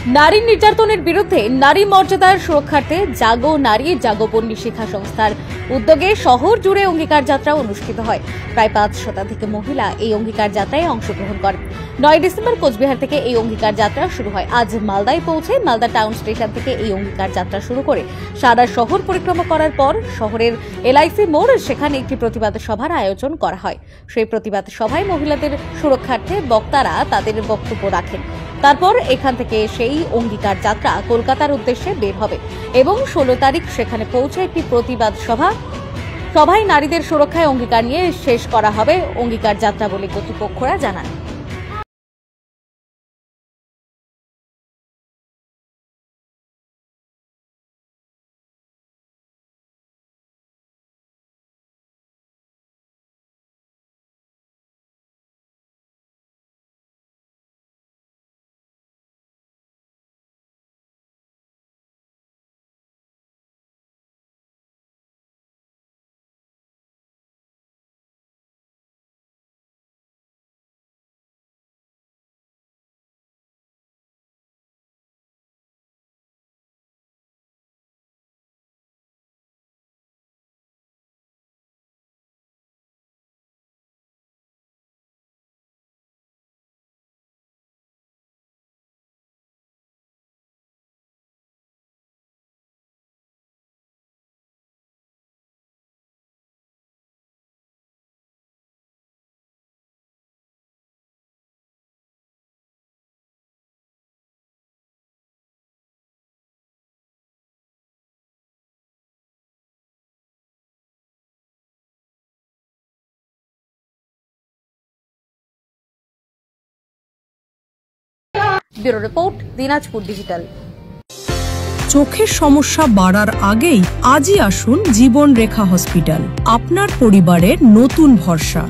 নারী নির্যাতনের বিরুদ্ধে নারী মর্যাদার সুরক্ষার্থে জাগো নারী জাগো পণ্যী শিক্ষা সংস্থার উদ্যোগে শহর জুড়ে অঙ্গীকার যাত্রা অনুষ্ঠিত হয়। প্রায় 5 শতাধিক মহিলা এই অঙ্গীকার যাত্রায় অংশগ্রহণ করেন। 9 ডিসেম্বর কোচবিহার থেকে এই অঙ্গীকার যাত্রা শুরু হয়। আজ মালদায় পৌঁছে মালদা টাউন স্টেশন থেকে এই অঙ্গীকার যাত্রা শুরু করে সারা শহর পরিক্রমা করার পর শহরের এলআইসি মোড় সেখানে একটি প্রতিবাদ সভার আয়োজন করা হয়। সেই প্রতিবাদ সভায় মহিলাদের সুরক্ষার্থে বক্তারা তাদের বক্তব্য রাখেন। তারপর এখান থেকে সেই অঙ্গীকার যাত্রা কলকাতার উদ্দেশ্যে বের হবে এবং 16 তারিখ সেখানে পৌঁছে একটি প্রতিবাদ সভায় নারীদের সুরক্ষায় অঙ্গীকার নিয়ে শেষ করা হবে অঙ্গীকার যাত্রা বলে কর্তৃপক্ষরা জানান। Bureau report, Dinajpur digital. চোখের সমস্যা বাড়ার আগেই আজই আসুন জীবন রেখা হসপিটাল, আপনার পরিবারের নতুন ভরসা।